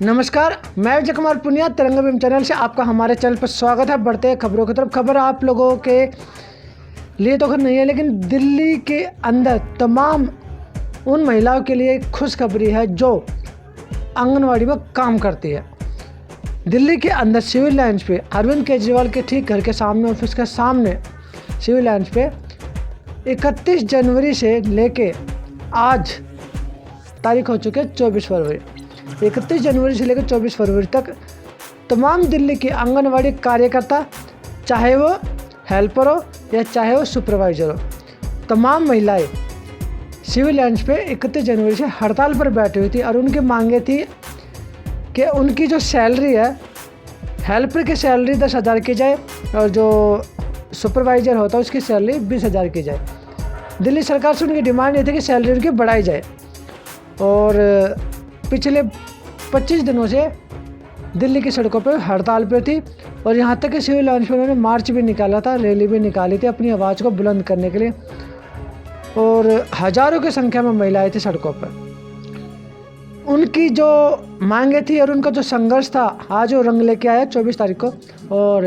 नमस्कार, मैं विजय कुमार पुनिया तिरंगा अभियान चैनल से आपका हमारे चैनल पर स्वागत है। बढ़ते हैं खबरों की तरफ। खबर आप लोगों के लिए तो खैर नहीं है, लेकिन दिल्ली के अंदर तमाम उन महिलाओं के लिए एक खुशखबरी है जो आंगनवाड़ी में काम करती है। दिल्ली के अंदर सिविल लाइन्स पे अरविंद केजरीवाल के ठीक घर के सामने, ऑफिस के सामने सिविल लाइन्स पे 31 जनवरी से लेके आज तारीख हो चुकी है 24 फरवरी। 31 जनवरी से लेकर 24 फरवरी तक तमाम दिल्ली के आंगनवाड़ी कार्यकर्ता, चाहे वो हेल्पर हो या चाहे वो सुपरवाइज़र हो, तमाम महिलाएं सिविल लाइन्स पे 31 जनवरी से हड़ताल पर बैठी हुई थी और उनकी मांगे थी कि उनकी जो सैलरी है, हेल्पर की सैलरी 10,000 की जाए और जो सुपरवाइज़र होता है उसकी सैलरी 20,000 की जाए। दिल्ली सरकार से उनकी डिमांड ये थी कि सैलरी उनकी बढ़ाई जाए। और पिछले 25 दिनों से दिल्ली की सड़कों पर हड़ताल पे थी और यहाँ तक कि सिविल लाइन्स पर उन्होंने मार्च भी निकाला था, रैली भी निकाली थी अपनी आवाज़ को बुलंद करने के लिए। और हज़ारों की संख्या में महिलाएं थी सड़कों पर। उनकी जो मांगे थी और उनका जो संघर्ष था आज वो रंग लेके आया 24 तारीख को। और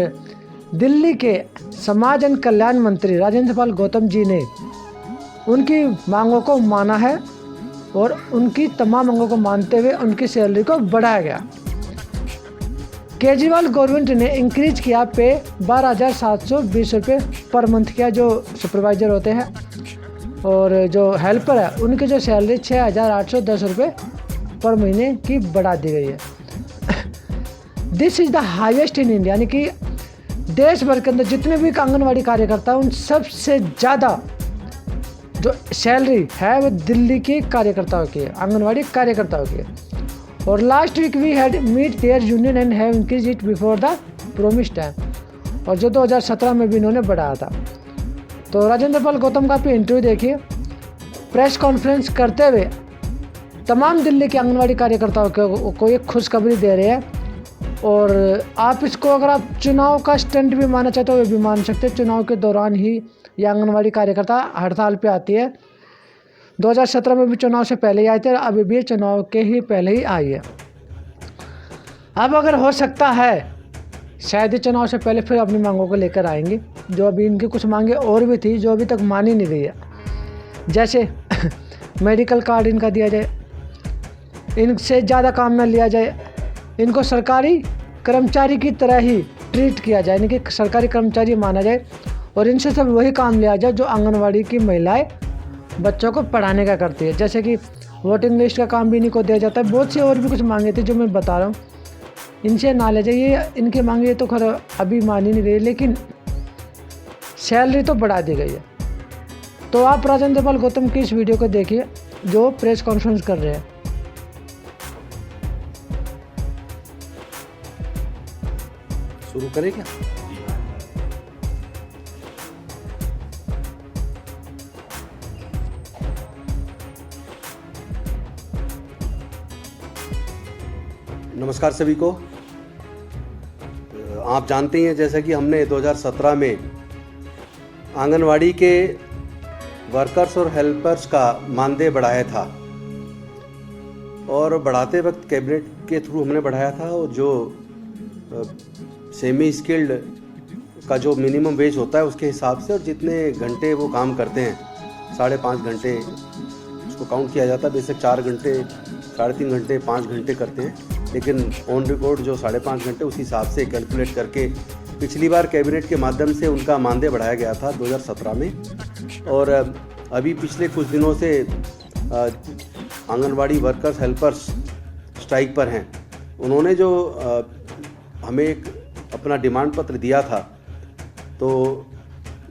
दिल्ली के समाज एवं कल्याण मंत्री राजेंद्र पाल गौतम जी ने उनकी मांगों को माना है और उनकी तमाम मांगों को मानते हुए उनकी सैलरी को बढ़ाया गया। केजरीवाल गवर्नमेंट ने इंक्रीज किया पे 12,720 रुपये पर मंथ किया जो सुपरवाइज़र होते हैं, और जो हेल्पर है उनकी जो सैलरी 6,810 रुपये पर महीने की बढ़ा दी गई है। This is the highest in India, यानी कि देश भर के अंदर जितने भी आंगनवाड़ी कार्यकर्ता हैं उन सबसे ज़्यादा जो सैलरी है वो दिल्ली के कार्यकर्ताओं की है, आंगनवाड़ी कार्यकर्ताओं की है। और last week we had meet their union and have increase it before the promise time, और जो 2017 में भी इन्होंने बढ़ाया था। तो राजेंद्र पाल गौतम का आप इंटरव्यू देखिए, प्रेस कॉन्फ्रेंस करते हुए तमाम दिल्ली के आंगनवाड़ी कार्यकर्ताओं को एक खुशखबरी दे रहे हैं। और आप इसको अगर आप चुनाव का स्टंट भी मानना चाहते हो वो भी मान सकते हैं। चुनाव के दौरान ही ये आंगनवाड़ी कार्यकर्ता हड़ताल पे आती है। 2017 में भी चुनाव से पहले ही आए थे, अभी भी चुनाव के ही पहले ही आई है। अब अगर हो सकता है शायद ही चुनाव से पहले फिर अपनी मांगों को लेकर आएंगी। जो अभी इनकी कुछ मांगे और भी थी जो अभी तक मानी नहीं गई है, जैसे मेडिकल कार्ड इनका दिया जाए, इनसे ज़्यादा काम न लिया जाए, इनको सरकारी कर्मचारी की तरह ही ट्रीट किया जाए, यानी कि सरकारी कर्मचारी माना जाए और इनसे सब वही काम लिया जाए जो आंगनवाड़ी की महिलाएं बच्चों को पढ़ाने का करती है। जैसे कि वोटिंग लिस्ट का काम भी इन्हीं को दिया जाता है। बहुत सी और भी कुछ मांगे थी जो मैं बता रहा हूँ, इनसे ना ले जाइए। इनकी मांगे तो खैर अभी मानी नहीं गई, लेकिन सैलरी तो बढ़ा दी गई है। तो आप राजेंद्र पाल गौतम की इस वीडियो को देखिए जो प्रेस कॉन्फ्रेंस कर रहे हैं। शुरू करें क्या? नमस्कार सभी को। आप जानते हैं जैसा कि हमने 2017 में आंगनवाड़ी के वर्कर्स और हेल्पर्स का मानदेय बढ़ाया था, और बढ़ाते वक्त कैबिनेट के थ्रू हमने बढ़ाया था। और जो सेमी स्किल्ड का जो मिनिमम वेज होता है उसके हिसाब से, और जितने घंटे वो काम करते हैं 5.5 घंटे उसको काउंट किया जाता है। बेशक 4 घंटे, 3.5 घंटे, 5 घंटे करते हैं, लेकिन ऑन रिकॉर्ड जो 5.5 घंटे उस हिसाब से कैलकुलेट करके पिछली बार कैबिनेट के माध्यम से उनका मानदेय बढ़ाया गया था 2017 में। और अभी पिछले कुछ दिनों से आंगनवाड़ी वर्कर्स हेल्पर्स स्ट्राइक पर हैं। उन्होंने जो हमें एक अपना डिमांड पत्र दिया था, तो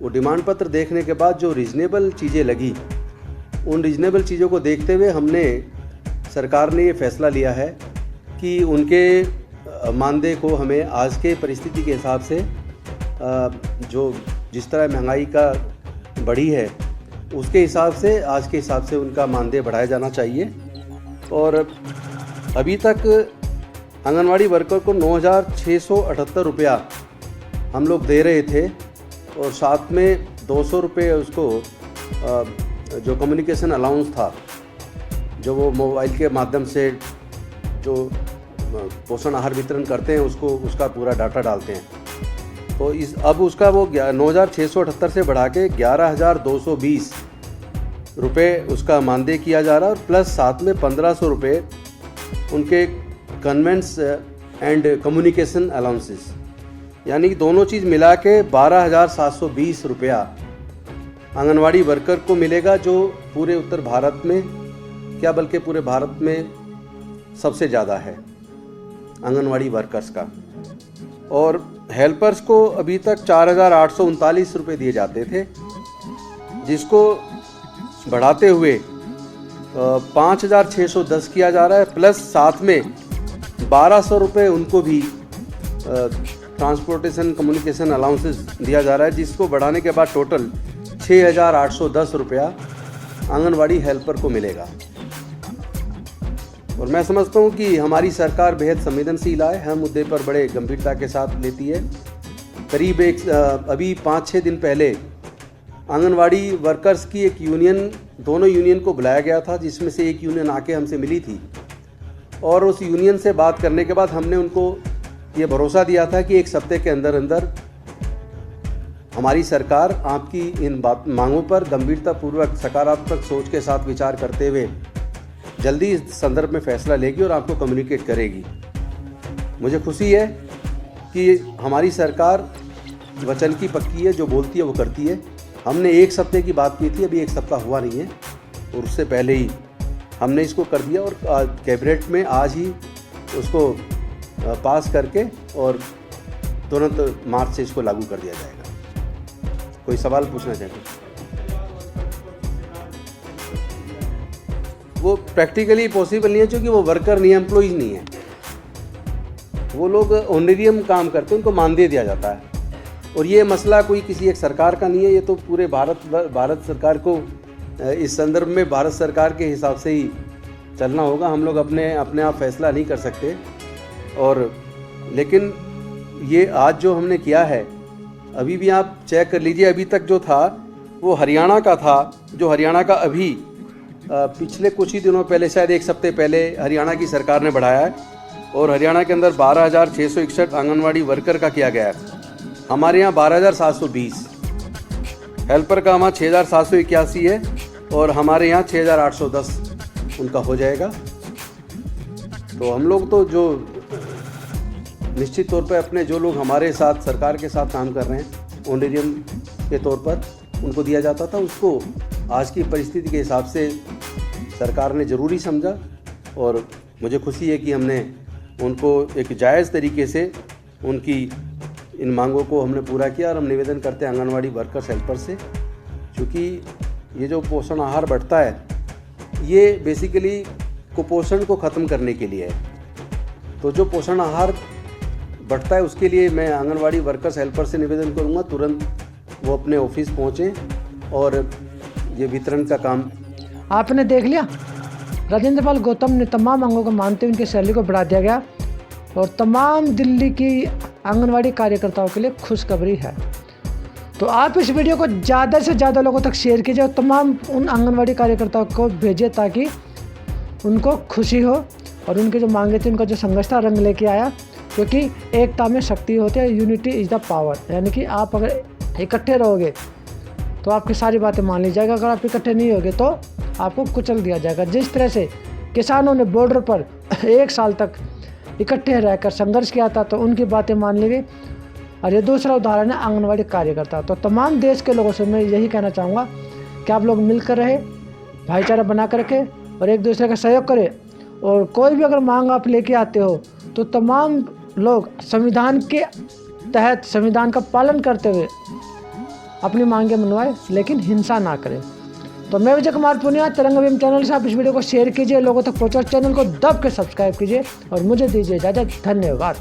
वो डिमांड पत्र देखने के बाद जो रीज़नेबल चीज़ें लगी, उन रीज़नेबल चीज़ों को देखते हुए हमने सरकार ने ये फ़ैसला लिया है कि उनके मानदेय को हमें आज के परिस्थिति के हिसाब से जो जिस तरह महंगाई का बढ़ी है उसके हिसाब से, आज के हिसाब से उनका मानदेय बढ़ाया जाना चाहिए। और अभी तक आंगनवाड़ी वर्कर को 9,678 रुपया हम लोग दे रहे थे, और साथ में 200 रुपये उसको जो कम्युनिकेशन अलाउंस था, जो वो मोबाइल के माध्यम से जो पोषण आहार वितरण करते हैं उसका पूरा डाटा डालते हैं। तो अब उसका वो 9,678 से बढ़ा के 11,220 रुपये उसका मानदेय किया जा रहा है, और प्लस साथ में 1,500 रुपये उनके कन्वेंट्स एंड कम्युनिकेशन अलाउंसेस, यानी कि दोनों चीज़ मिला के 12,720 रुपया आंगनवाड़ी वर्कर को मिलेगा, जो पूरे उत्तर भारत में क्या बल्कि पूरे भारत में सबसे ज़्यादा है आंगनवाड़ी वर्कर्स का। और हेल्पर्स को अभी तक 4,839 रुपये दिए जाते थे, जिसको बढ़ाते हुए 5,610 किया जा रहा है, प्लस साथ में 1,200 रुपये उनको भी ट्रांसपोर्टेशन कम्युनिकेशन अलाउंसेस दिया जा रहा है, जिसको बढ़ाने के बाद टोटल 6,810 रुपया आंगनवाड़ी हेल्पर को मिलेगा। और मैं समझता हूँ कि हमारी सरकार बेहद संवेदनशील है, हर मुद्दे पर बड़े गंभीरता के साथ लेती है। करीब अभी 5-6 दिन पहले आंगनवाड़ी वर्कर्स की एक यूनियन, दोनों यूनियन को बुलाया गया था, जिसमें से एक यूनियन आके हमसे मिली थी, और उस यूनियन से बात करने के बाद हमने उनको ये भरोसा दिया था कि एक हफ्ते के अंदर अंदर हमारी सरकार आपकी इन मांगों पर गंभीरतापूर्वक सकारात्मक सोच के साथ विचार करते हुए जल्दी इस संदर्भ में फैसला लेगी और आपको कम्युनिकेट करेगी। मुझे खुशी है कि हमारी सरकार वचन की पक्की है, जो बोलती है वो करती है। हमने एक हफ्ते की बात की थी, अभी एक हफ्ता हुआ नहीं है, और उससे पहले ही हमने इसको कर दिया, और कैबिनेट में आज ही उसको पास करके और तुरंत मार्च से इसको लागू कर दिया जाएगा। कोई सवाल पूछना चाहते? वो प्रैक्टिकली पॉसिबल नहीं है, क्योंकि वो वर्कर नहीं है, एम्प्लॉइज नहीं है, वो लोग ऑनरेरियम काम करते हैं, उनको मानदेय दिया जाता है। और ये मसला कोई किसी एक सरकार का नहीं है, ये तो पूरे भारत सरकार को इस संदर्भ में भारत सरकार के हिसाब से ही चलना होगा। हम लोग अपने आप फैसला नहीं कर सकते। और लेकिन ये आज जो हमने किया है, अभी भी आप चेक कर लीजिए, अभी तक जो था वो हरियाणा का था, जो हरियाणा का अभी पिछले कुछ ही दिनों पहले, शायद एक हफ्ते पहले हरियाणा की सरकार ने बढ़ाया है, और हरियाणा के अंदर 12,661 आंगनवाड़ी वर्कर का किया गया है। हमारे यहाँ 12,720, हेल्पर का हमारा 6,781 है, और हमारे यहाँ 6,810 उनका हो जाएगा। तो हम लोग तो जो निश्चित तौर पे अपने जो लोग हमारे साथ सरकार के साथ काम कर रहे हैं ऑनरेरियम के तौर पर उनको दिया जाता था, उसको आज की परिस्थिति के हिसाब से सरकार ने ज़रूरी समझा, और मुझे खुशी है कि हमने उनको एक जायज़ तरीके से उनकी इन मांगों को हमने पूरा किया। और हम निवेदन करते हैं आंगनवाड़ी वर्कर्स हेल्पर से, क्योंकि ये जो पोषण आहार बढ़ता है, ये बेसिकली कुपोषण को ख़त्म करने के लिए है। तो जो पोषण आहार बढ़ता है, उसके लिए मैं आंगनवाड़ी वर्कर्स हेल्पर से निवेदन करूंगा तुरंत वो अपने ऑफिस पहुंचें और ये वितरण का काम। आपने देख लिया, राजेंद्र पाल गौतम ने तमाम मांगों को मानते हुए उनकी सैलरी को बढ़ा दिया गया, और तमाम दिल्ली की आंगनवाड़ी कार्यकर्ताओं के लिए खुशखबरी है। तो आप इस वीडियो को ज़्यादा से ज़्यादा लोगों तक शेयर कीजिए और तमाम उन आंगनवाड़ी कार्यकर्ताओं को भेजिए, ताकि उनको खुशी हो और उनकी जो मांगे थी, उनका जो संघर्ष था, रंग लेके आया। क्योंकि एकता में शक्ति होती है, यूनिटी इज़ द पावर, यानी कि आप अगर इकट्ठे रहोगे तो आपकी सारी बातें मान ली जाएगा, अगर आप इकट्ठे नहीं होगे तो आपको कुचल दिया जाएगा। जिस तरह से किसानों ने बॉर्डर पर 1 साल तक इकट्ठे रहकर संघर्ष किया था, तो उनकी बातें मान ली गई। और ये दूसरा उदाहरण है आंगनवाड़ी कार्यकर्ता। तो तमाम देश के लोगों से मैं यही कहना चाहूँगा कि आप लोग मिलकर रहे, भाईचारा बना कर रखें और एक दूसरे का सहयोग करें। और कोई भी अगर मांग आप लेके आते हो तो तमाम लोग संविधान के तहत, संविधान का पालन करते हुए अपनी मांगें मनवाएं, लेकिन हिंसा ना करें। तो मैं विजय कुमार पुनिया, तिरंगा अभियान चैनल से आप इस वीडियो को शेयर कीजिए, लोगों तक पहुँचाओ, चैनल को दब के सब्सक्राइब कीजिए और मुझे दीजिए इजाज़त। धन्यवाद।